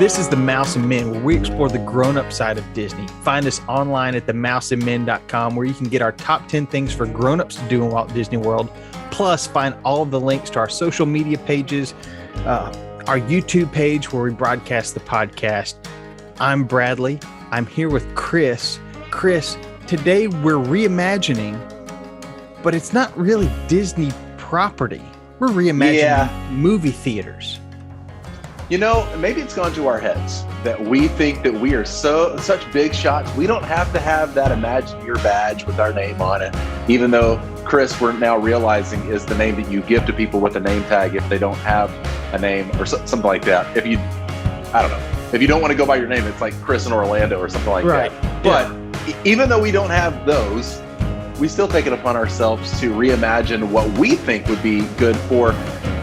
This is The Mouse and Men, where we explore the grown-up side of Disney. Find us online at themouseandmen.com, where you can get our top 10 things for grown-ups to do in Walt Disney World. Plus, find all of the links to our social media pages, our YouTube page where we broadcast the podcast. I'm Bradley. I'm here with Chris. Chris, today we're reimagining, but it's not really Disney property. We're reimagining movie theaters. You know, maybe it's gone to our heads that we think that we are such big shots. We don't have to have that Imagineer badge with our name on it, even though Chris, we're now realizing, is the name that you give to people with a name tag if they don't have a name or something like that. If you don't want to go by your name, it's like Chris in Orlando or something like that. But even though we don't have those, we still take it upon ourselves to reimagine what we think would be good for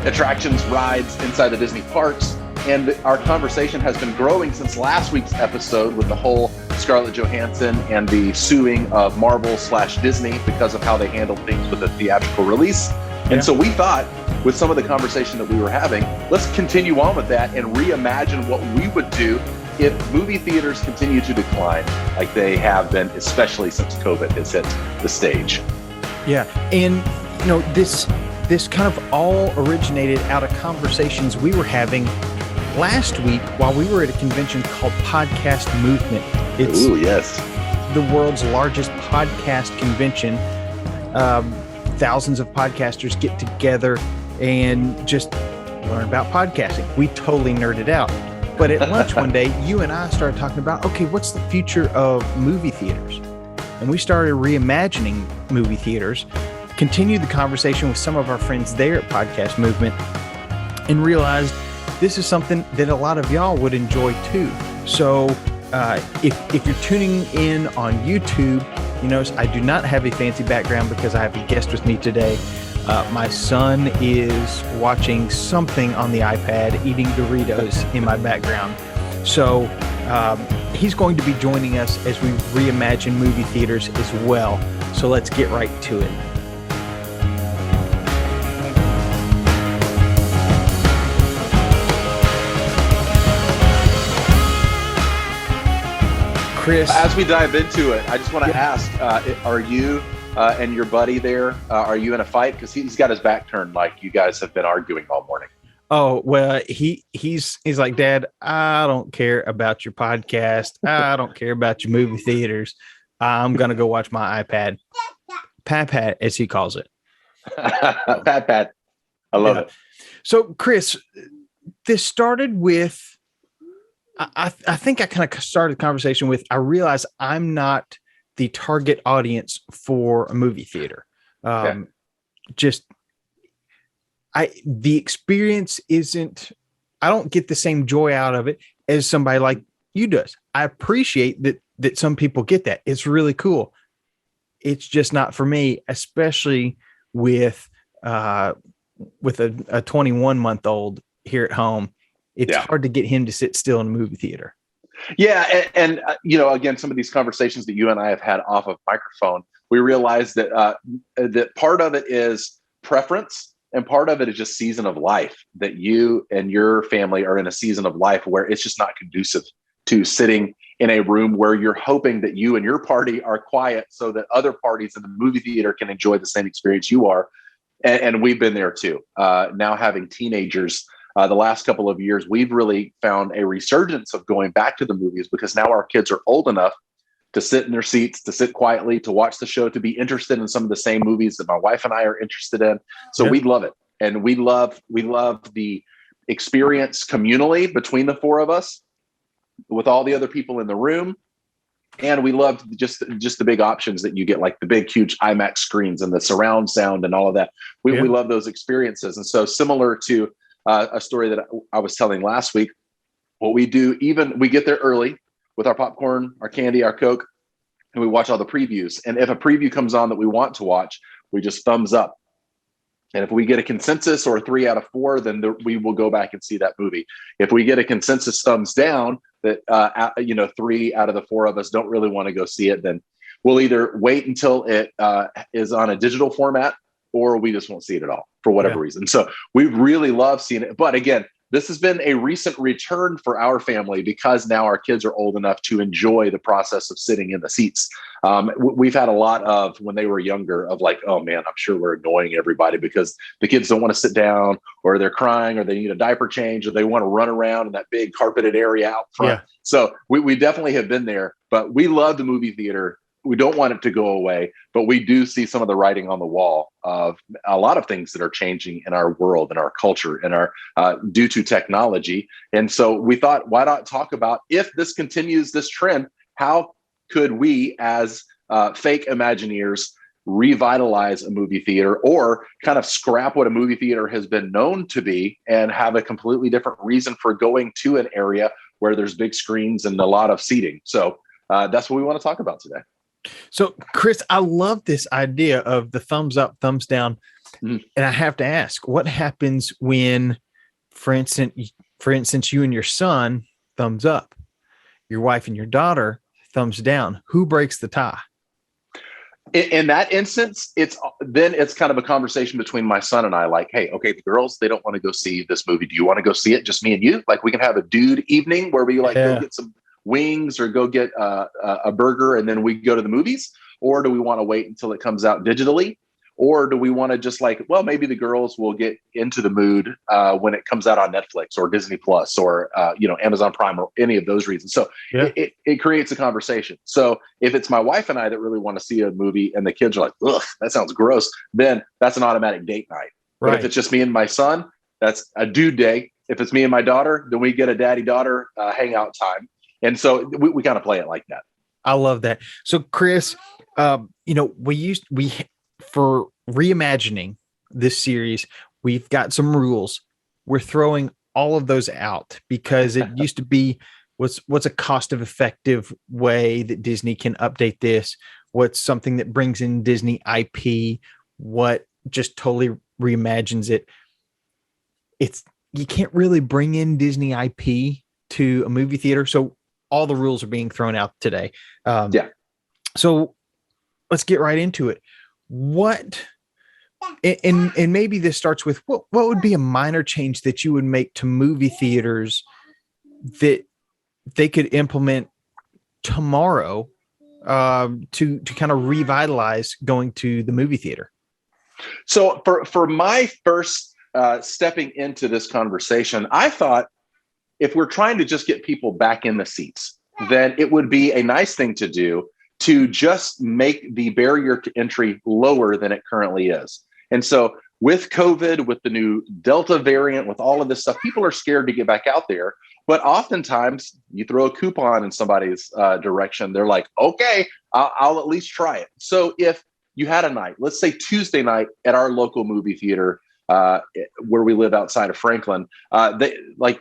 attractions, rides inside the Disney parks. And our conversation has been growing since last week's episode with the whole Scarlett Johansson and the suing of Marvel/Disney because of how they handled things with the theatrical release. And so we thought, with some of the conversation that we were having, let's continue on with that and reimagine what we would do if movie theaters continue to decline like they have been, especially since COVID has hit the stage. Yeah, and you know, this kind of all originated out of conversations we were having last week while we were at a convention called Podcast Movement. It's the world's largest podcast convention. Thousands of podcasters get together and just learn about podcasting. We totally nerded out. But at lunch one day, you and I started talking about, okay, what's the future of movie theaters? And we started reimagining movie theaters, continued the conversation with some of our friends there at Podcast Movement, and realized this is something that a lot of y'all would enjoy too. So if you're tuning in on YouTube, you notice I do not have a fancy background because I have a guest with me today. My son is watching something on the iPad, eating Doritos in my background. So he's going to be joining us as we reimagine movie theaters as well. So let's get right to it. Chris, as we dive into it, I just want to ask, are you and your buddy there, are you in a fight? Because he's got his back turned like you guys have been arguing all morning. Oh, well, he's like, Dad, I don't care about your podcast. I don't care about your movie theaters. I'm going to go watch my iPad. Pat, as he calls it. Pat. I love it. So, Chris, this started with, I think I kind of started the conversation with, I realized I'm not the target audience for a movie theater. The experience isn't, I don't get the same joy out of it as somebody like you does. I appreciate that some people get that. It's really cool. It's just not for me, especially with a 21-month-old here at home. It's hard to get him to sit still in a movie theater. Yeah. And you know, again, some of these conversations that you and I have had off of microphone, we realize that that part of it is preference and part of it is just season of life, that you and your family are in a season of life where it's just not conducive to sitting in a room where you're hoping that you and your party are quiet so that other parties in the movie theater can enjoy the same experience you are. And we've been there too. Now having teenagers, the last couple of years, we've really found a resurgence of going back to the movies because now our kids are old enough to sit in their seats, to sit quietly, to watch the show, to be interested in some of the same movies that my wife and I are interested in. So we love it. And we love the experience communally between the four of us with all the other people in the room. And we love just the big options that you get, like the big, huge IMAX screens and the surround sound and all of that. We love those experiences. And so similar to a story that I was telling last week, what we do, we get there early with our popcorn, our candy, our Coke, and we watch all the previews. And if a preview comes on that we want to watch, we just thumbs up. And if we get a consensus or a 3 out of 4, then we will go back and see that movie. If we get a consensus thumbs down that, 3 out of the 4 of us don't really want to go see it, then we'll either wait until it is on a digital format or we just won't see it at all for whatever reason. So we really love seeing it. But again, this has been a recent return for our family because now our kids are old enough to enjoy the process of sitting in the seats. We've had a lot of, when they were younger, of like, oh man, I'm sure we're annoying everybody because the kids don't want to sit down, or they're crying, or they need a diaper change, or they want to run around in that big carpeted area out front. Yeah. So we definitely have been there, but we love the movie theater. We don't want it to go away, but we do see some of the writing on the wall of a lot of things that are changing in our world and our culture and our due to technology. And so we thought, why not talk about, if this continues this trend, how could we as fake Imagineers revitalize a movie theater, or kind of scrap what a movie theater has been known to be and have a completely different reason for going to an area where there's big screens and a lot of seating. So that's what we want to talk about today. So, Chris, I love this idea of the thumbs up, thumbs down. And I have to ask, what happens when, for instance, you and your son, thumbs up, your wife and your daughter, thumbs down? Who breaks the tie? In that instance, it's kind of a conversation between my son and I, like, hey, okay, the girls, they don't want to go see this movie. Do you want to go see it? Just me and you? Like, we can have a dude evening where we go get some wings or go get a burger and then we go to the movies? Or do we want to wait until it comes out digitally? Or do we want to just like, well, maybe the girls will get into the mood when it comes out on Netflix or Disney Plus or Amazon Prime or any of those reasons. So it creates a conversation. So if it's my wife and I that really want to see a movie and the kids are like, ugh, that sounds gross, then that's an automatic date night. Right. But if it's just me and my son, that's a dude day. If it's me and my daughter, then we get a daddy-daughter hangout time. And so we kind of play it like that. I love that. So, Chris, for reimagining this series, we've got some rules. We're throwing all of those out because it used to be what's a cost-effective way that Disney can update this? What's something that brings in Disney IP? What just totally reimagines it? You can't really bring in Disney IP to a movie theater. So all the rules are being thrown out today. So let's get right into it. And maybe this starts with what would be a minor change that you would make to movie theaters that they could implement tomorrow to kind of revitalize going to the movie theater? So for my first stepping into this conversation, I thought, if we're trying to just get people back in the seats, then it would be a nice thing to do to just make the barrier to entry lower than it currently is. And so with COVID, with the new Delta variant, with all of this stuff, people are scared to get back out there. But oftentimes you throw a coupon in somebody's direction, they're like, okay, I'll at least try it. So if you had a night, let's say Tuesday night at our local movie theater, where we live outside of Franklin,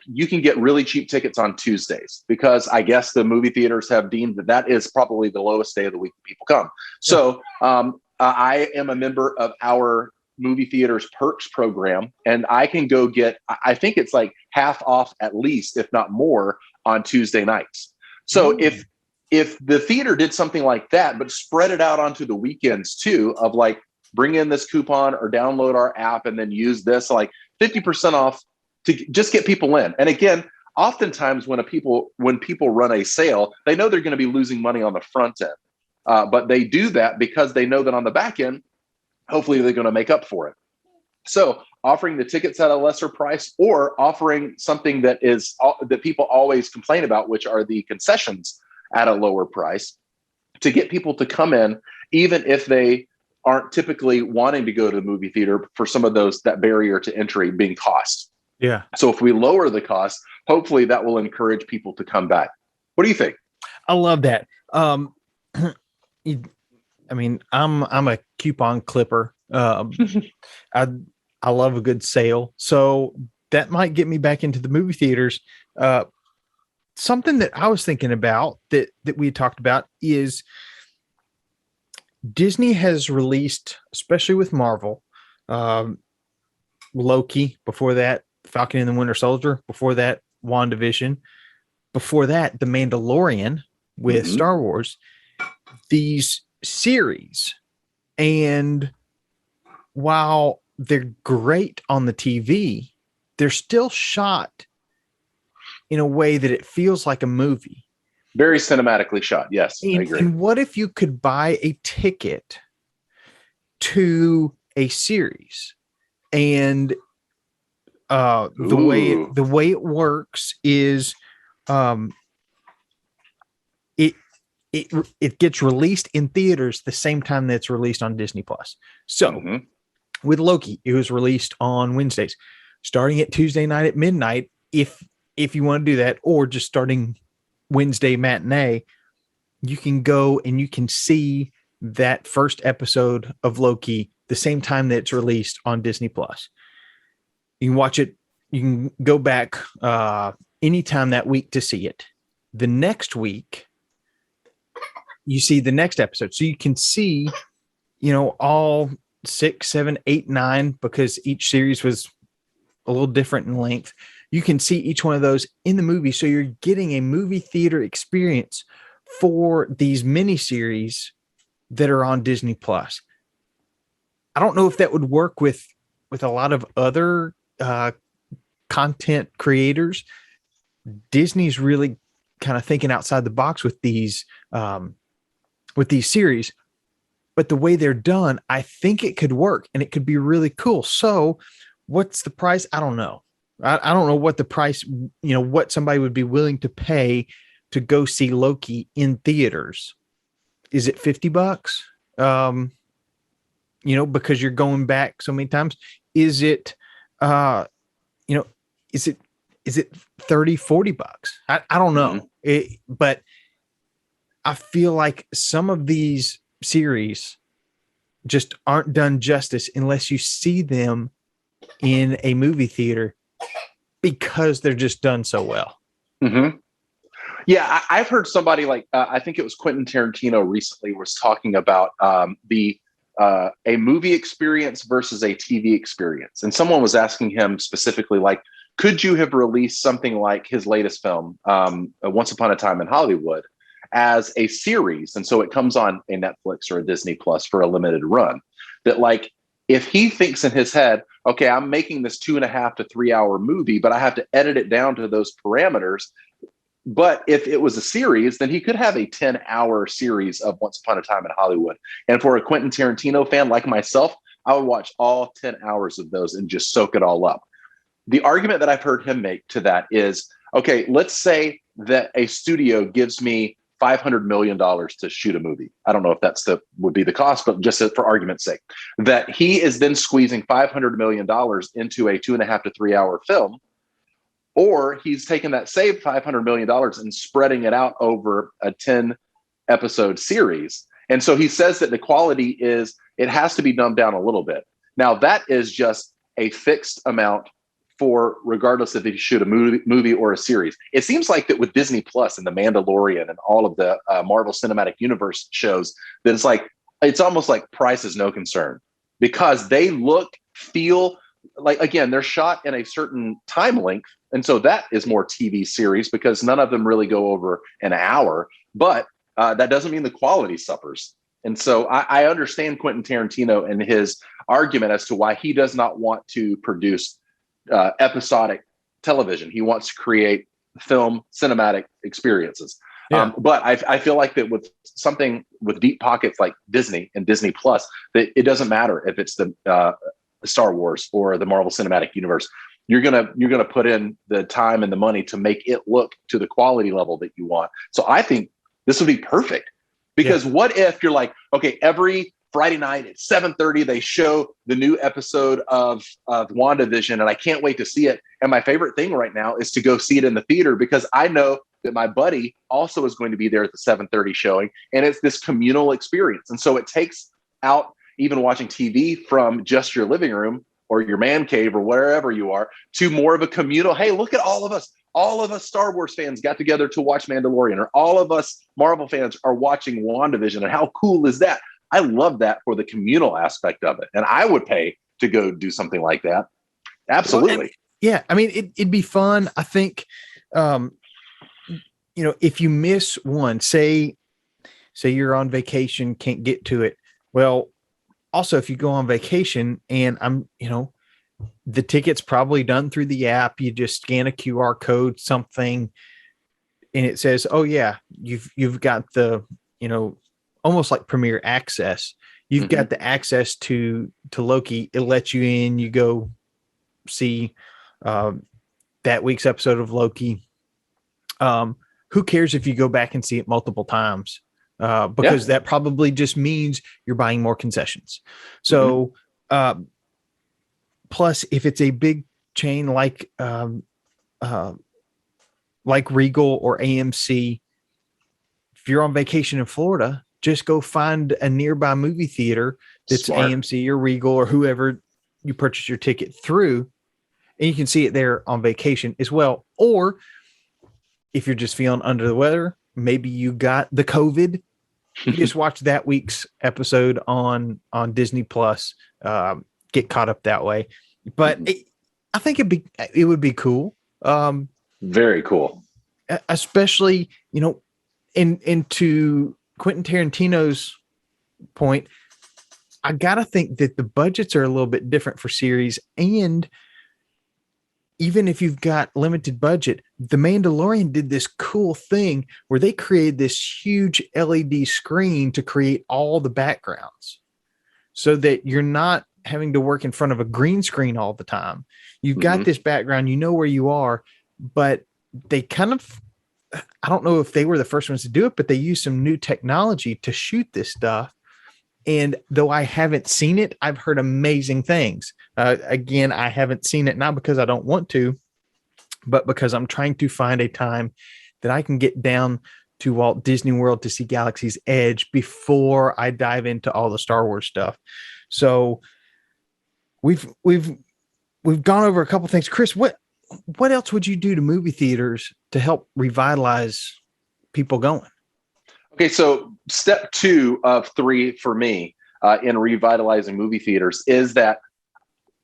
you can get really cheap tickets on Tuesdays because I guess the movie theaters have deemed that is probably the lowest day of the week that people come. So I am a member of our movie theaters perks program, and I can go get, I think it's like half off at least, if not more, on Tuesday nights. So if the theater did something like that, but spread it out onto the weekends too, of like, bring in this coupon or download our app and then use this, like 50% off to just get people in. And again, oftentimes when people run a sale, they know they're going to be losing money on the front end. But they do that because they know that on the back end, hopefully they're going to make up for it. So offering the tickets at a lesser price, or offering something that people always complain about, which are the concessions at a lower price, to get people to come in, even if they aren't typically wanting to go to the movie theater for some of that barrier to entry being cost. Yeah. So if we lower the cost, hopefully that will encourage people to come back. What do you think? I love that. I mean, I'm a coupon clipper. I love a good sale. So that might get me back into the movie theaters. Something that I was thinking about that we had talked about is Disney has released, especially with Marvel, Loki, before that, Falcon and the Winter Soldier, before that, WandaVision, before that, The Mandalorian with Star Wars, these series. And while they're great on the TV, they're still shot in a way that it feels like a movie. Very cinematically shot. Yes, I And, agree. and what if you could buy a ticket to a series, and the way it works is it it gets released in theaters the same time that it's released on Disney Plus. So with Loki, it was released on Wednesdays, starting at Tuesday night at midnight. If you want to do that, or just starting Wednesday matinee, you can go and you can see that first episode of Loki the same time that it's released on Disney Plus. You can watch it. You can go back anytime that week to see it. The next week, you see the next episode. So you can see, all 6, 7, 8, 9, because each series was a little different in length. You can see each one of those in the movie. So you're getting a movie theater experience for these miniseries that are on Disney Plus. I don't know if that would work with a lot of other content creators. Disney's really kind of thinking outside the box with these series, but the way they're done, I think it could work and it could be really cool. So what's the price? I don't know. I don't know what the price, what somebody would be willing to pay to go see Loki in theaters. Is it $50? Because you're going back so many times. Is it, is it $30-$40? I don't know. But I feel like some of these series just aren't done justice unless you see them in a movie theater, because they're just done so well. Yeah, I've heard somebody like I think it was Quentin Tarantino recently was talking about a movie experience versus a TV experience, and someone was asking him specifically, like, could you have released something like his latest film, Once Upon a Time in Hollywood, as a series, and so it comes on a Netflix or a Disney Plus for a limited run? That, like, if he thinks in his head, okay, I'm making this 2.5 to 3 hour movie, but I have to edit it down to those parameters. But if it was a series, then he could have a 10-hour series of Once Upon a Time in Hollywood. And for a Quentin Tarantino fan like myself, I would watch all 10 hours of those and just soak it all up. The argument that I've heard him make to that is, okay, let's say that a studio gives me $500 million to shoot a movie. I don't know if would be the cost, but just for argument's sake, that he is then squeezing $500 million into a 2.5 to 3 hour film, or he's taken that saved $500 million and spreading it out over a 10 episode series. And so he says that the quality it has to be dumbed down a little bit. Now that is just a fixed amount for regardless if you shoot a movie or a series. It seems like that with Disney Plus and The Mandalorian and all of the Marvel Cinematic Universe shows, that it's almost like price is no concern, because they feel like, again, they're shot in a certain time length. And so that is more TV series, because none of them really go over an hour, but that doesn't mean the quality suffers. And so I understand Quentin Tarantino and his argument as to why he does not want to produce episodic television. He wants to create film cinematic experiences. Yeah. But I feel like that with something with deep pockets like Disney and Disney Plus, that it doesn't matter if it's the Star Wars or the Marvel Cinematic Universe. You're gonna put in the time and the money to make it look to the quality level that you want. So I think this would be perfect, because what if you're like, okay, every Friday night at 7:30, they show the new episode of WandaVision, and I can't wait to see it. And my favorite thing right now is to go see it in the theater, because I know that my buddy also is going to be there at the 7:30 showing, and it's this communal experience. And so it takes out even watching TV from just your living room or your man cave or wherever you are to more of a communal. Hey, look at all of us. All of us Star Wars fans got together to watch Mandalorian, or all of us Marvel fans are watching WandaVision. And how cool is that? I love that for the communal aspect of it. And I would pay to go do something like that. Absolutely. Yeah. I mean, it'd be fun. I think, if you miss one, say you're on vacation, can't get to it. Well, also, if you go on vacation and I'm, the ticket's probably done through the app. You just scan a QR code, something, and it says, "Oh yeah, you've got the, almost like Premier Access. You've got the access to Loki. It lets you in. You go see that week's episode of Loki. Who cares if you go back and see it multiple times? Because that probably just means you're buying more concessions. So, plus, if it's a big chain like Regal or AMC, if you're on vacation in Florida, just go find a nearby movie theater that's Smart. AMC or Regal or whoever you purchase your ticket through, and you can see it there on vacation as well. Or if you're just feeling under the weather, maybe you got the COVID, you just watch that week's episode on Disney Plus, get caught up that way. But I think it would be cool. Very cool. Especially, into Quentin Tarantino's point, I got to think that the budgets are a little bit different for series. And even if you've got limited budget, The Mandalorian did this cool thing where they created this huge LED screen to create all the backgrounds so that you're not having to work in front of a green screen all the time. You've got this background, you know where you are, but they kind of, I don't know if they were the first ones to do it, but they used some new technology to shoot this stuff. And though I haven't seen it, I've heard amazing things. Again, I haven't seen it, not because I don't want to, but because I'm trying to find a time that I can get down to Walt Disney World to see Galaxy's Edge before I dive into all the Star Wars stuff. So we've gone over a couple things. Chris, what else would you do to movie theaters to help revitalize people going? Okay, so step 2 of 3 for me in revitalizing movie theaters is that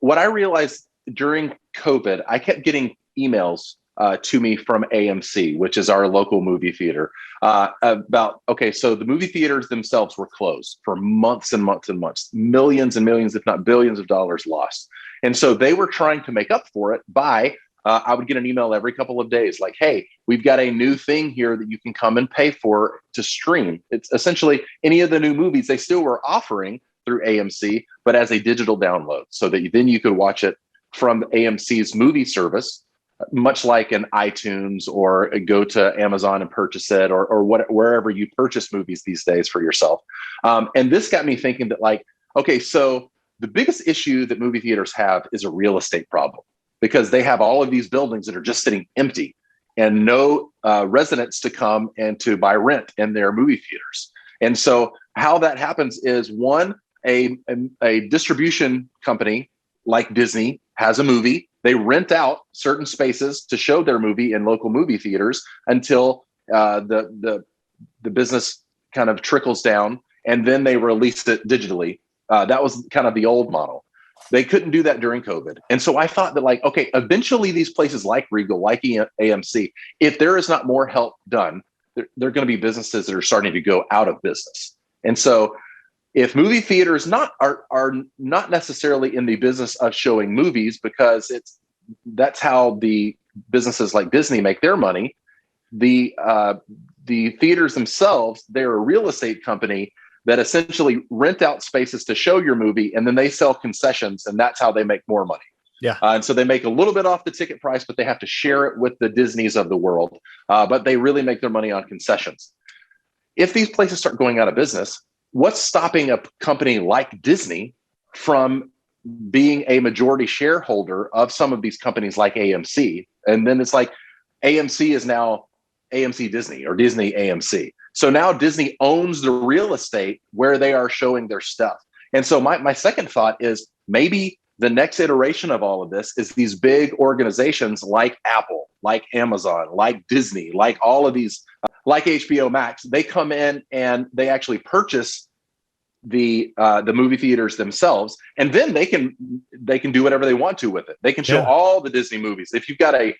what I realized during COVID, I kept getting emails to me from AMC, which is our local movie theater, about, okay, so the movie theaters themselves were closed for months and months and months, millions and millions, if not billions of dollars lost. And so they were trying to make up for it by I would get an email every couple of days like, hey, we've got a new thing here that you can come and pay for to stream. It's essentially any of the new movies they still were offering through AMC, but as a digital download so that then you could watch it from AMC's movie service, much like an iTunes or go to Amazon and purchase it or wherever you purchase movies these days for yourself. And this got me thinking that like, okay, so the biggest issue that movie theaters have is a real estate problem, because they have all of these buildings that are just sitting empty and no residents to come and to buy rent in their movie theaters. And so how that happens is, one, a distribution company like Disney has a movie. They rent out certain spaces to show their movie in local movie theaters until the business kind of trickles down, and then they release it digitally. That was kind of the old model. They couldn't do that during COVID. And so I thought that like, okay, eventually these places like Regal, like AMC, if there is not more help done, there are going to be businesses that are starting to go out of business. And so if movie theaters are not necessarily in the business of showing movies, because that's how the businesses like Disney make their money, the theaters themselves, they're a real estate company that essentially rent out spaces to show your movie, and then they sell concessions, and that's how they make more money. Yeah. And so they make a little bit off the ticket price, but they have to share it with the Disneys of the world. But they really make their money on concessions. If these places start going out of business, what's stopping a company like Disney from being a majority shareholder of some of these companies like AMC? And then it's like AMC is now AMC Disney or Disney AMC. So now Disney owns the real estate where they are showing their stuff. And so my second thought is maybe the next iteration of all of this is these big organizations like Apple, like Amazon, like Disney, like all of these, like HBO Max. They come in and they actually purchase the movie theaters themselves, and then they can do whatever they want to with it. They can show all the Disney movies. If you've got a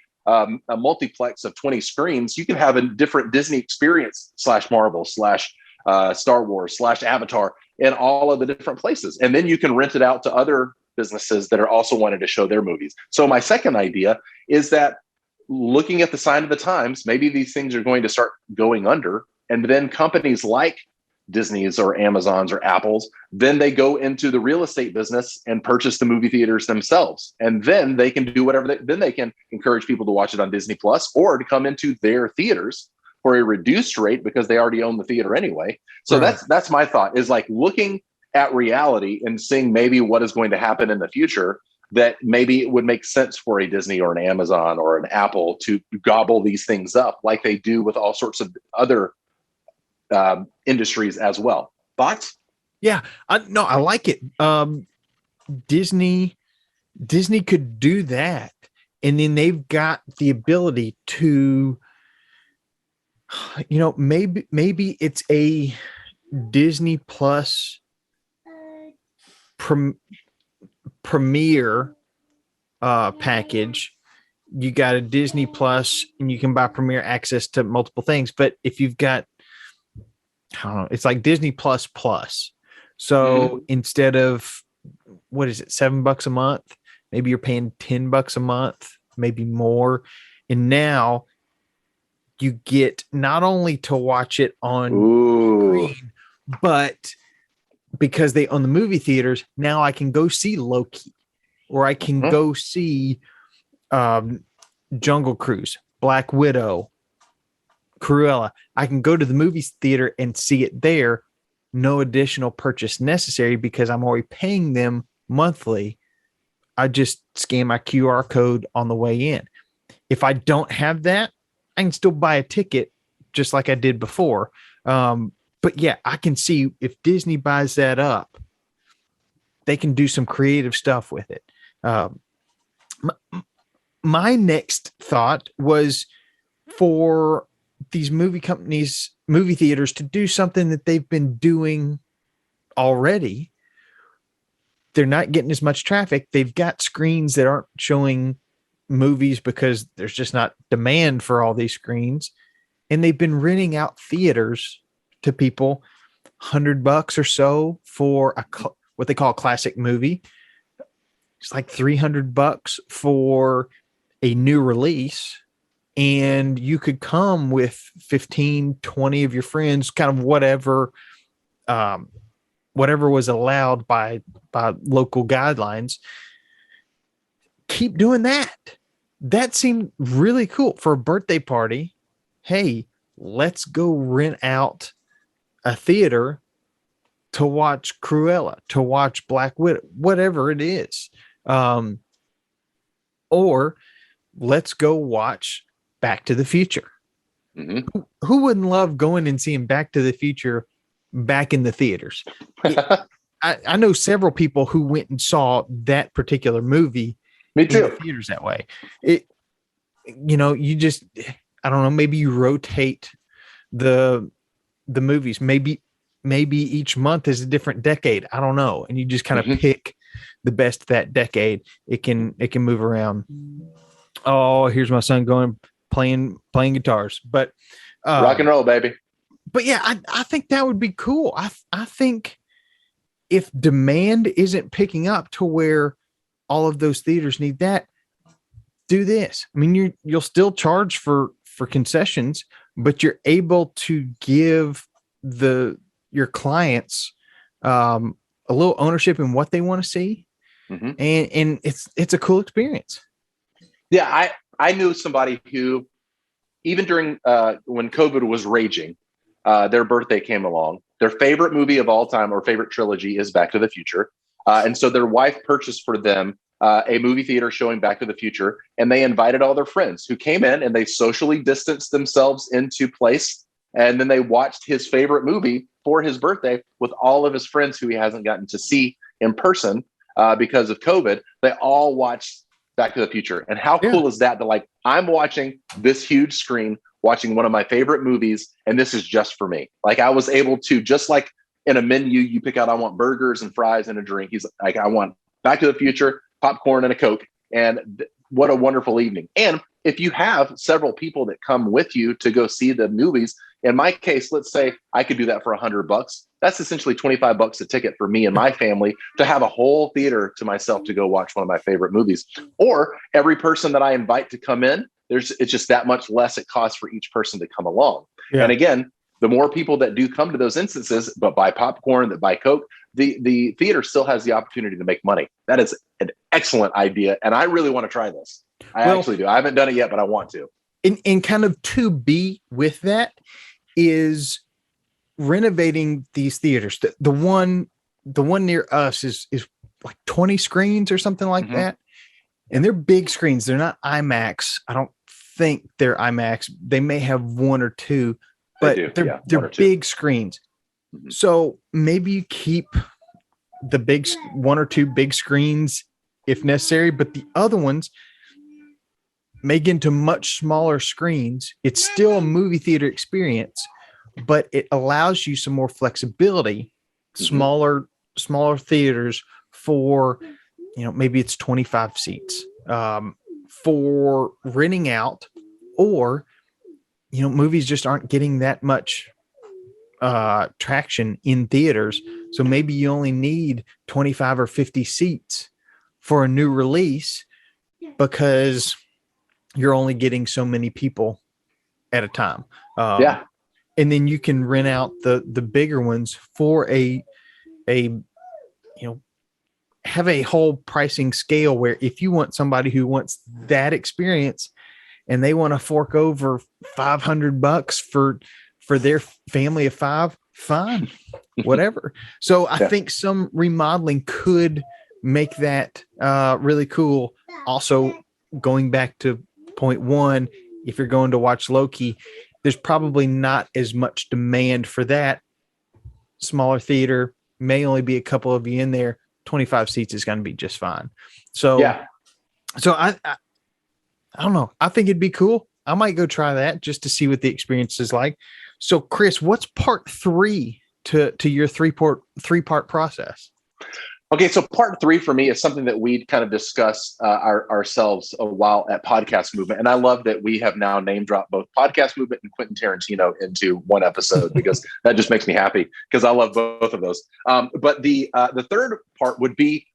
multiplex of 20 screens, you can have a different Disney experience / Marvel / Star Wars / Avatar in all of the different places. And then you can rent it out to other businesses that are also wanting to show their movies. So my second idea is that looking at the sign of the times, maybe these things are going to start going under, and then companies like Disney's or Amazon's or Apple's, then they go into the real estate business and purchase the movie theaters themselves. And then they can do whatever, then they can encourage people to watch it on Disney Plus or to come into their theaters for a reduced rate because they already own the theater anyway. So Right. that's my thought, is like looking at reality and seeing maybe what is going to happen in the future, that maybe it would make sense for a Disney or an Amazon or an Apple to gobble these things up like they do with all sorts of other industries as well. Thoughts? Yeah, I like it. Disney could do that, and then they've got the ability to, maybe it's a Disney Plus premiere package. You got a Disney Plus, and you can buy premiere access to multiple things. But if you've got, I don't know, it's like Disney Plus Plus. So instead of, what is it, $7 a month, maybe you're paying $10 a month, maybe more. And now you get not only to watch it on screen, but because they own the movie theaters, now I can go see Loki, or I can go see Jungle Cruise, Black Widow, Cruella. I can go to the movie theater and see it there. No additional purchase necessary because I'm already paying them monthly. I just scan my QR code on the way in. If I don't have that, I can still buy a ticket just like I did before. But yeah, I can see if Disney buys that up, they can do some creative stuff with it. My next thought was for these movie companies, movie theaters, to do something that they've been doing already. They're not getting as much traffic. They've got screens that aren't showing movies because there's just not demand for all these screens. And they've been renting out theaters to people, $100 or so for what they call a classic movie. It's like $300 for a new release. And you could come with 15, 20 of your friends, kind of whatever was allowed by local guidelines. Keep doing that. That seemed really cool for a birthday party. Hey, let's go rent out a theater to watch Cruella, to watch Black Widow, whatever it is. Or let's go watch Back to the Future. Who wouldn't love going and seeing Back to the Future back in the theaters? I know several people who went and saw that particular movie Me too. in the theaters that way. You just, I don't know, maybe you rotate the movies. Maybe each month is a different decade. I don't know. And you just kind of pick the best that decade. It can move around. Oh, here's my son playing guitars, but rock and roll, baby. But yeah, I think that would be cool. I think if demand isn't picking up to where all of those theaters need that, do this. I mean, you'll still charge for concessions, but you're able to give your clients a little ownership in what they want to see, and it's a cool experience. Yeah, I knew somebody who, even during when COVID was raging, their birthday came along. Their favorite movie of all time, or favorite trilogy, is Back to the Future. And so their wife purchased for them a movie theater showing Back to the Future, and they invited all their friends who came in, and they socially distanced themselves into place. And then they watched his favorite movie for his birthday with all of his friends who he hasn't gotten to see in person because of COVID. They all watched Back to the Future. And how cool is that? Like, I'm watching this huge screen, watching one of my favorite movies, and this is just for me. Like, I was able to, just like in a menu, you pick out, I want burgers and fries and a drink. He's like, I want Back to the Future, popcorn and a Coke. And what a wonderful evening. And if you have several people that come with you to go see the movies, In my case, let's say I could do that for $100. That's essentially $25 a ticket for me and my family to have a whole theater to myself to go watch one of my favorite movies. Or every person that I invite to come in, it's just that much less it costs for each person to come along. Yeah. And again, the more people that do come to those instances, but buy popcorn, that buy Coke, the theater still has the opportunity to make money. That is an excellent idea. And I really want to try this. I actually do. I haven't done it yet, but I want to. And kind of to be with that is renovating these theaters. The one near us is like 20 screens or something like that. And they're big screens. They're not IMAX. I don't think they're IMAX. They may have one or two, but they're big screens. So maybe you keep the big one or two big screens if necessary, but the other ones make into much smaller screens. It's still a movie theater experience, but it allows you some more flexibility, smaller theaters for, maybe it's 25 seats for renting out, or, movies just aren't getting that much traction in theaters. So maybe you only need 25 or 50 seats for a new release because you're only getting so many people at a time. And then you can rent out the bigger ones for have a whole pricing scale where if you want somebody who wants that experience and they want to fork over $500 for their family of 5, fine, whatever. So I think some remodeling could make that really cool. Also, going back to point 1, if you're going to watch Loki, there's probably not as much demand for that. Smaller theater, may only be a couple of you in there. 25 seats is going to be just fine. So I don't know. I think it'd be cool. I might go try that just to see what the experience is like. So Chris, what's part 3 to your three-part process? Okay, so part 3 for me is something that we kind of discussed ourselves a while at Podcast Movement. And I love that we have now name dropped both Podcast Movement and Quentin Tarantino into one episode because that just makes me happy because I love both of those. But the third part would be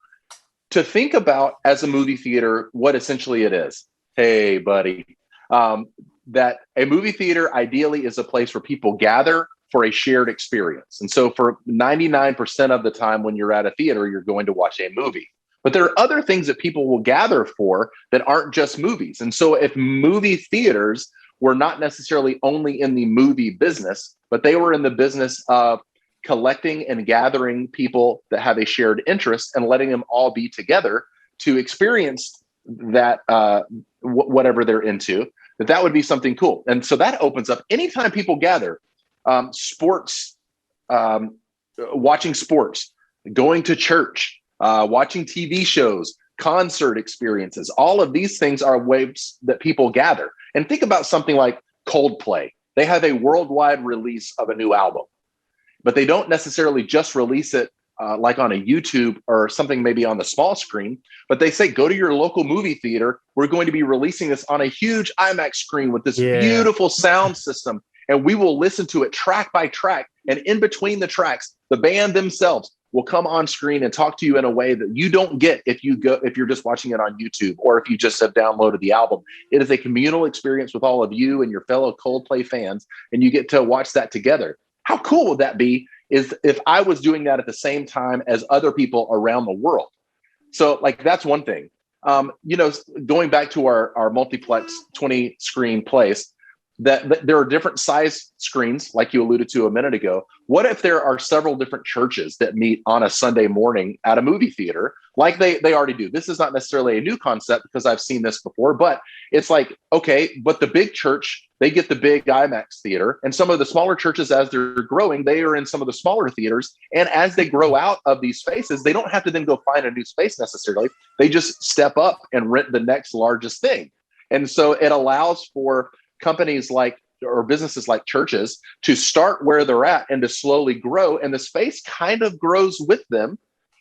to think about, as a movie theater, what essentially it is. Hey, buddy, that a movie theater ideally is a place where people gather for a shared experience. And so for 99% of the time when you're at a theater, you're going to watch a movie. But there are other things that people will gather for that aren't just movies. And so if movie theaters were not necessarily only in the movie business, but they were in the business of collecting and gathering people that have a shared interest and letting them all be together to experience that whatever they're into, that would be something cool. And so that opens up anytime people gather, sports, watching sports, going to church, watching TV shows, concert experiences. All of these things are ways that people gather. And think about something like Coldplay. They have a worldwide release of a new album, but they don't necessarily just release it like on a YouTube or something maybe on the small screen, but they say, go to your local movie theater. We're going to be releasing this on a huge IMAX screen with this beautiful sound system. And we will listen to it track by track. And in between the tracks, the band themselves will come on screen and talk to you in a way that you don't get if you're just watching it on YouTube or if you just have downloaded the album. It is a communal experience with all of you and your fellow Coldplay fans, and you get to watch that together. How cool would that be is if I was doing that at the same time as other people around the world? So that's one thing. Going back to our multiplex 20 screen place, that there are different size screens, like you alluded to a minute ago. What if there are several different churches that meet on a Sunday morning at a movie theater, like they already do? This is not necessarily a new concept because I've seen this before, but it's like, okay, but the big church, they get the big IMAX theater, and some of the smaller churches, as they're growing, they are in some of the smaller theaters. And as they grow out of these spaces, they don't have to then go find a new space necessarily. They just step up and rent the next largest thing. And so it allows for companies or businesses like churches to start where they're at and to slowly grow, and the space kind of grows with them.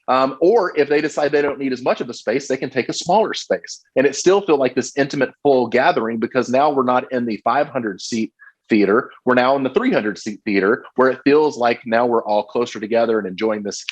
Or if they decide they don't need as much of the space, they can take a smaller space and it still feel like this intimate, full gathering, because now we're not in the 500 seat theater. We're now in the 300 seat theater, where it feels like now we're all closer together and enjoying this.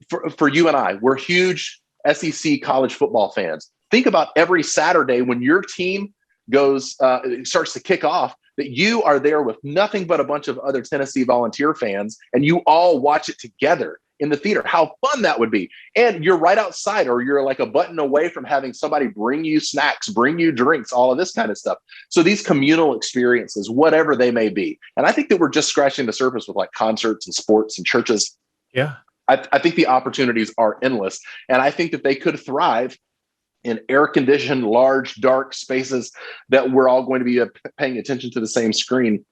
For you and I, we're huge SEC college football fans. Think about every Saturday when your team starts to kick off, that you are there with nothing but a bunch of other Tennessee Volunteer fans, and you all watch it together in the theater. How fun that would be. And you're right outside, or you're like a button away from having somebody bring you snacks, bring you drinks, all of this kind of stuff. So these communal experiences, whatever they may be. And I think that we're just scratching the surface with like concerts and sports and churches. Yeah. I think the opportunities are endless. And I think that they could thrive in air-conditioned, large, dark spaces that we're all going to be paying attention to the same screen.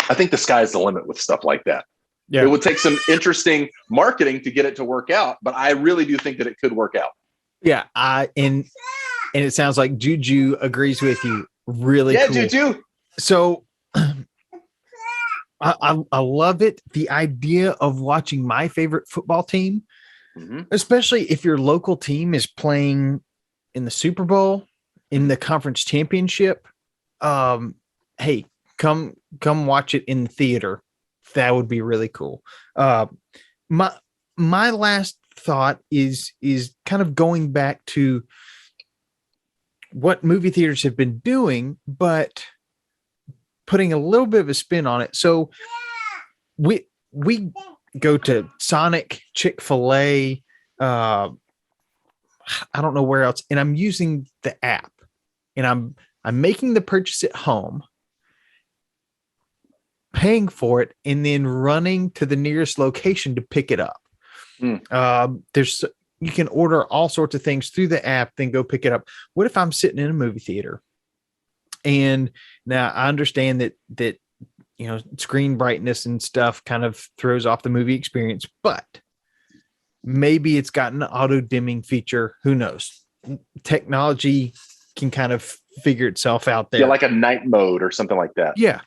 I think the sky's the limit with stuff like that. Yeah. It would take some interesting marketing to get it to work out, but I really do think that it could work out. Yeah, and it sounds like Juju agrees with you. Really cool. Juju. So I love it. The idea of watching my favorite football team, especially if your local team is playing in the Super Bowl, in the conference championship. Hey, come watch it in the theater. That would be really cool. My last thought is kind of going back to what movie theaters have been doing, but putting a little bit of a spin on it. So we go to Sonic, Chick-fil-A, I don't know where else, and I'm using the app, and I'm making the purchase at home, paying for it, and then running to the nearest location to pick it up. You can order all sorts of things through the app, then go pick it up. What if I'm sitting in a movie theater? And now I understand that screen brightness and stuff kind of throws off the movie experience, but maybe it's got an auto dimming feature. Who knows? Technology can kind of figure itself out there. Yeah, like a night mode or something like that. Yeah.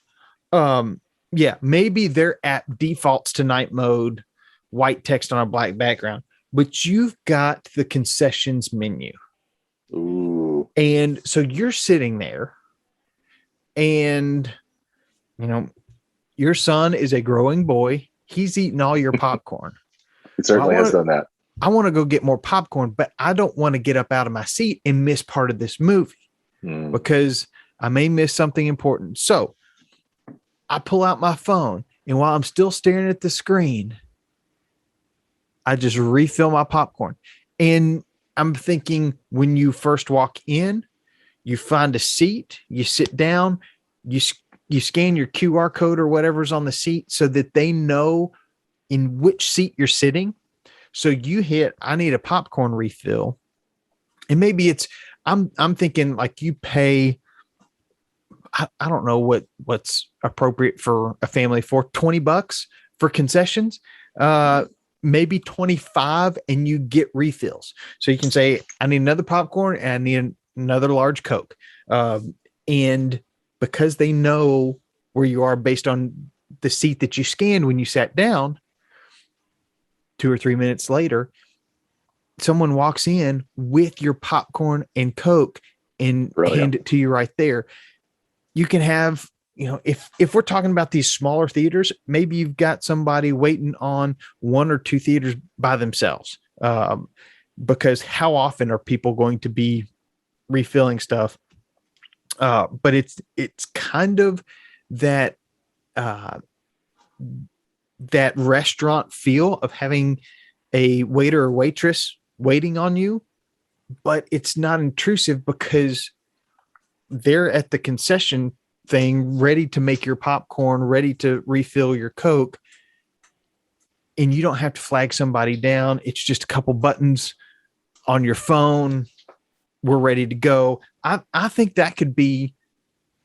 Maybe their app defaults to night mode, white text on a black background, but you've got the concessions menu. Ooh. And so you're sitting there, and your son is a growing boy. He's eating all your popcorn. He certainly has done that. I want to go get more popcorn, but I don't want to get up out of my seat and miss part of this movie because I may miss something important. So I pull out my phone, and while I'm still staring at the screen, I just refill my popcorn. And I'm thinking, when you first walk in, you find a seat, you sit down, you scan your QR code or whatever's on the seat so that they know in which seat you're sitting. So you hit, I need a popcorn refill. And maybe I'm thinking like you pay, I don't know what's appropriate for a family for $20 for concessions, maybe 25, and you get refills. So you can say, I need another popcorn and I need another large Coke. And because they know where you are based on the seat that you scanned when you sat down, 2 or 3 minutes later, someone walks in with your popcorn and Coke and hand it to you right there. You can have, if we're talking about these smaller theaters, maybe you've got somebody waiting on 1 or 2 theaters by themselves. Because how often are people going to be refilling stuff? But it's kind of that restaurant feel of having a waiter or waitress waiting on you, but it's not intrusive because they're at the concession thing, ready to make your popcorn, ready to refill your Coke. And you don't have to flag somebody down. It's just a couple buttons on your phone. We're ready to go. I think that could be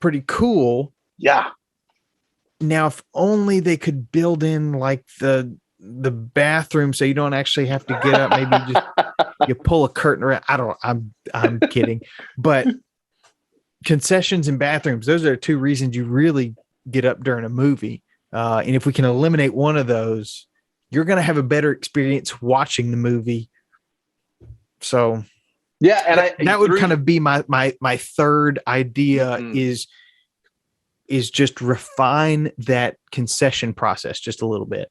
pretty cool. Yeah. Now, if only they could build in like the bathroom so you don't actually have to get up. Maybe you pull a curtain around. I'm kidding. But concessions and bathrooms, those are 2 reasons you really get up during a movie. And if we can eliminate one of those, you're going to have a better experience watching the movie. So yeah, and that would kind of be my third idea is is just refine that concession process just a little bit.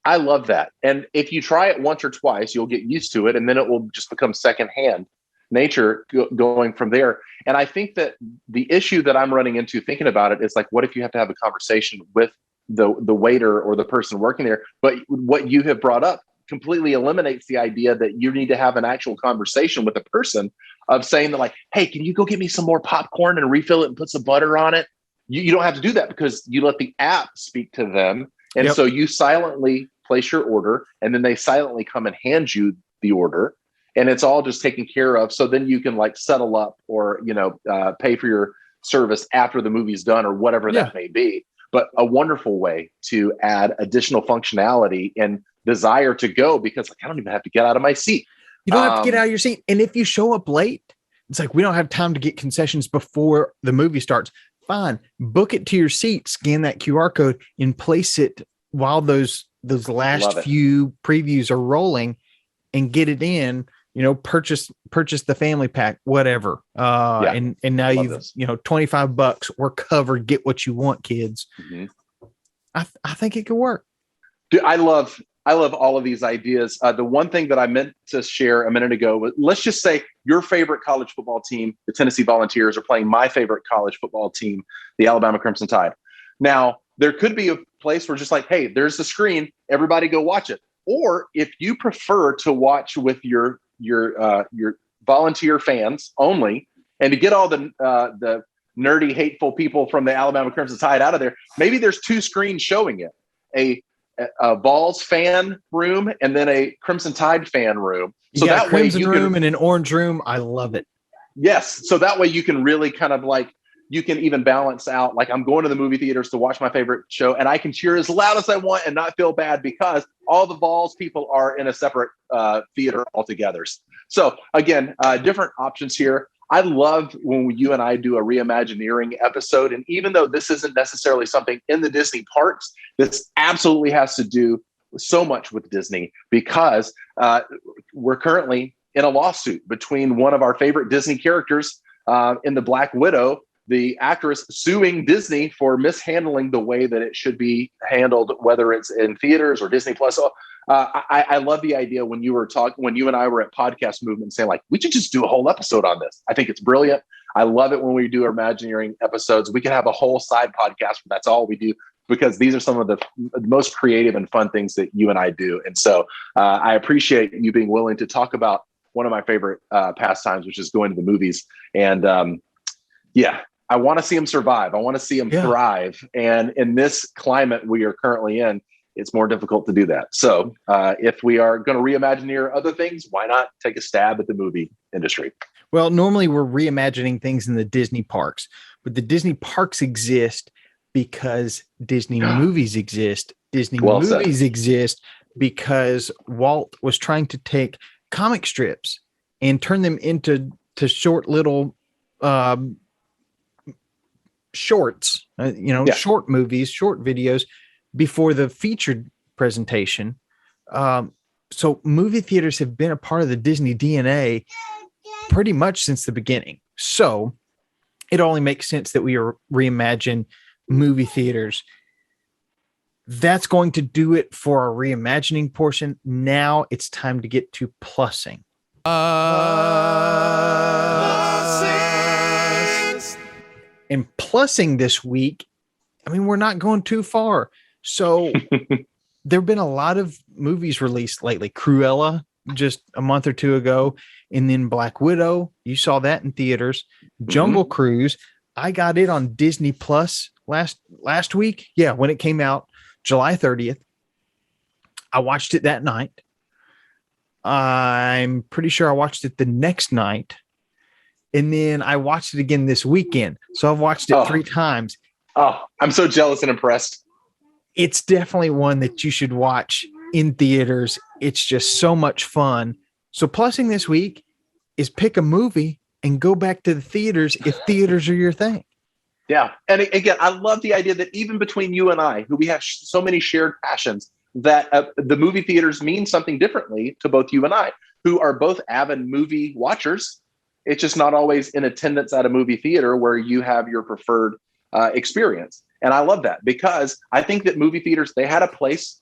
I love that. And if you try it once or twice, you'll get used to it, and then it will just become secondhand nature going from there. And I think that the issue that I'm running into thinking about it is like, what if you have to have a conversation with the waiter or the person working there? But what you have brought up completely eliminates the idea that you need to have an actual conversation with a person of saying that, like, hey, can you go get me some more popcorn and refill it and put some butter on it? You don't have to do that because you let the app speak to them. And so you silently place your order, and then they silently come and hand you the order, and it's all just taken care of. So then you can like settle up or, pay for your service after the movie's done or whatever that may be. But a wonderful way to add additional functionality and desire to go, because like, I don't even have to get out of my seat. You don't have to get out of your seat. And if you show up late, it's like, we don't have time to get concessions before the movie starts. Fine. Book it to your seat, scan that QR code, and place it while those last few previews are rolling, and get it in, purchase the family pack, whatever. And now you've, $25, we're covered. Get what you want, kids. Mm-hmm. I think it could work. Dude, I love all of these ideas. The one thing that I meant to share a minute ago was, let's just say your favorite college football team, the Tennessee Volunteers, are playing my favorite college football team, the Alabama Crimson Tide. Now, there could be a place where just like, hey, there's the screen, everybody go watch it. Or if you prefer to watch with your volunteer fans only, and to get all the nerdy, hateful people from the Alabama Crimson Tide out of there, maybe there's two screens showing it. A Vols fan room and then a Crimson Tide fan room. So that way you room and an orange room. I love it. Yes. So that way you can really kind of like, you can even balance out, like, I'm going to the movie theaters to watch my favorite show, and I can cheer as loud as I want and not feel bad because all the Vols people are in a separate theater altogether. So again, different options here. I love when you and I do a Reimagineering episode. And even though this isn't necessarily something in the Disney parks, this absolutely has to do so much with Disney, because we're currently in a lawsuit between one of our favorite Disney characters in the Black Widow, the actress suing Disney for mishandling the way that it should be handled, whether it's in theaters or Disney Plus. So I love the idea when you and I were at Podcast Movement saying, like, we should just do a whole episode on this. I think it's brilliant. I love it when we do our Imagineering episodes. We can have a whole side podcast where that's all we do, because these are some of the most creative and fun things that you and I do. And so I appreciate you being willing to talk about one of my favorite pastimes, which is going to the movies. And I want to see them survive. I want to see them thrive. And in this climate we are currently in, it's more difficult to do that. So if we are going to reimagineer other things, why not take a stab at the movie industry? Well, normally we're reimagining things in the Disney parks, but the Disney parks exist because Disney movies exist. Disney movies exist because Walt was trying to take comic strips and turn them into short little shorts, short movies, short videos before the featured presentation. So movie theaters have been a part of the Disney DNA pretty much since the beginning. So it only makes sense that we reimagine movie theaters. That's going to do it for our reimagining portion. Now it's time to get to plussing. And plussing this week, I mean, we're not going too far. So there have been a lot of movies released lately. Cruella just a month or two ago, and then Black Widow. You saw that in theaters. Jungle Cruise. I got it on Disney Plus last week. Yeah, when it came out, July 30th. I watched it that night. I'm pretty sure I watched it the next night. And then I watched it again this weekend. So I've watched it 3 times. Oh, I'm so jealous and impressed. It's definitely one that you should watch in theaters. It's just so much fun. So plussing this week is pick a movie and go back to the theaters if theaters are your thing. Yeah. And again, I love the idea that even between you and I, who we have so many shared passions, that the movie theaters mean something differently to both you and I, who are both avid movie watchers. It's just not always in attendance at a movie theater where you have your preferred experience. And I love that because I think that movie theaters, they had a place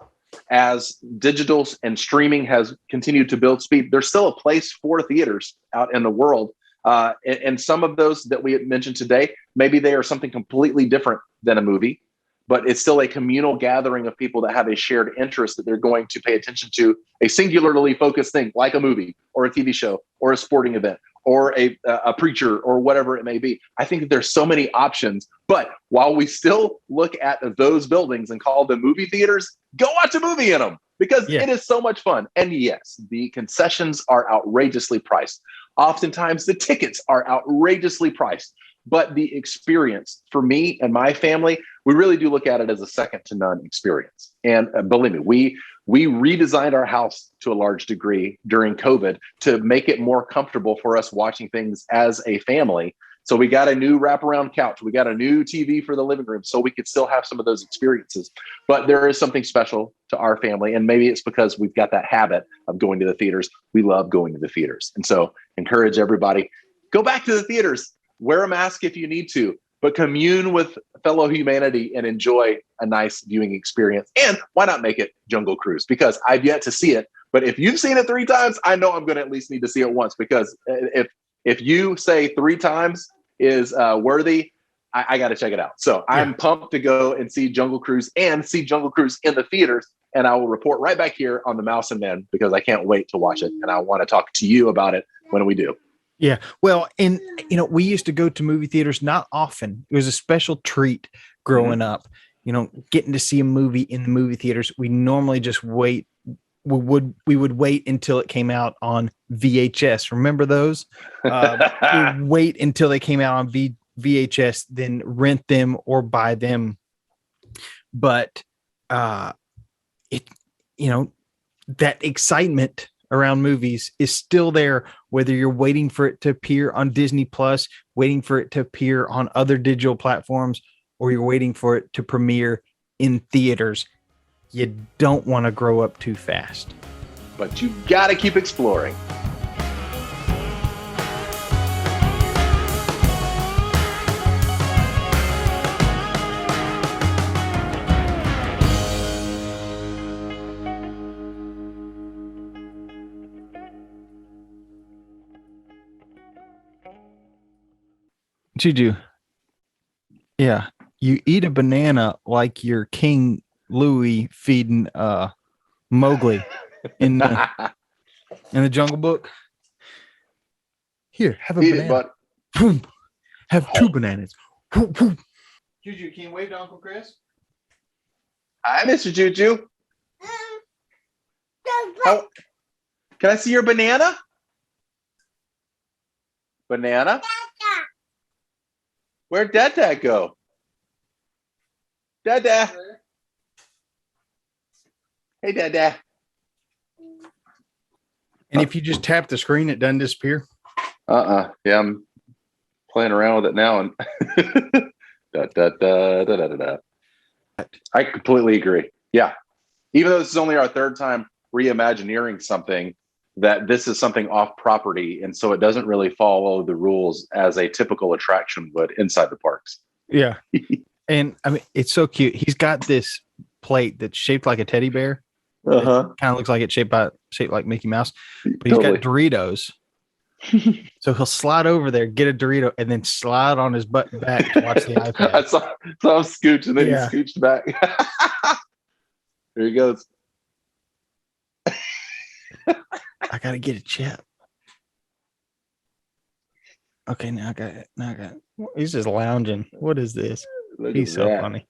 as digital and streaming has continued to build speed. There's still a place for theaters out in the world. And some of those that we had mentioned today, maybe they are something completely different than a movie, but it's still a communal gathering of people that have a shared interest that they're going to pay attention to, a singularly focused thing like a movie or a TV show or a sporting event or a preacher or whatever it may be. I think that there's so many options, but while we still look at those buildings and call them movie theaters, go watch a movie in them because it is so much fun. And yes, the concessions are outrageously priced. Oftentimes the tickets are outrageously priced, but the experience for me and my family, we really do look at it as a second to none experience. And believe me, we redesigned our house to a large degree during COVID to make it more comfortable for us watching things as a family. So we got a new wraparound couch. We got a new TV for the living room so we could still have some of those experiences. But there is something special to our family. And maybe it's because we've got that habit of going to the theaters. We love going to the theaters. And so encourage everybody, go back to the theaters, wear a mask if you need to, but commune with fellow humanity and enjoy a nice viewing experience. And why not make it Jungle Cruise? Because I've yet to see it. But if you've seen it 3 times, I know I'm going to at least need to see it once. Because if you say 3 times is worthy, I got to check it out. So I'm pumped to go and see Jungle Cruise and see Jungle Cruise in the theaters. And I will report right back here on the Mouse and Men because I can't wait to watch it. And I want to talk to you about it when we do. Yeah. Well, and we used to go to movie theaters not often. It was a special treat growing up, getting to see a movie in the movie theaters. We normally just wait. We would wait until it came out on VHS. Remember those? We'd wait until they came out on VHS, then rent them or buy them. But that excitement around movies is still there, whether you're waiting for it to appear on Disney Plus, waiting for it to appear on other digital platforms, or you're waiting for it to premiere in theaters. You don't want to grow up too fast. But you got to keep exploring. Juju. Yeah. You eat a banana like you're King Louis feeding Mowgli in the Jungle Book. Here, have a banana. Boom. Have 2 bananas. Boom, boom. Juju, can you wave to Uncle Chris? Hi, Mr. Juju. Oh, can I see your banana? Banana? Where'd Dad go? Dad. Hey, Dad. And if you just tap the screen, it doesn't disappear. Yeah, I'm playing around with it now, and I completely agree. Yeah, even though this is only our 3rd time reimagineering something, that this is something off property, and so it doesn't really follow the rules as a typical attraction would inside the parks. Yeah, and I mean it's so cute. He's got this plate that's shaped like a teddy bear. Kind of looks like it's shaped like Mickey Mouse, but he's got Doritos. So he'll slide over there, get a Dorito, and then slide on his butt back to watch the iPad. So I'm scooching, and then he scooched back. There he goes. I gotta get a chip. Okay, now I got it. He's just lounging. What is this? He's so funny.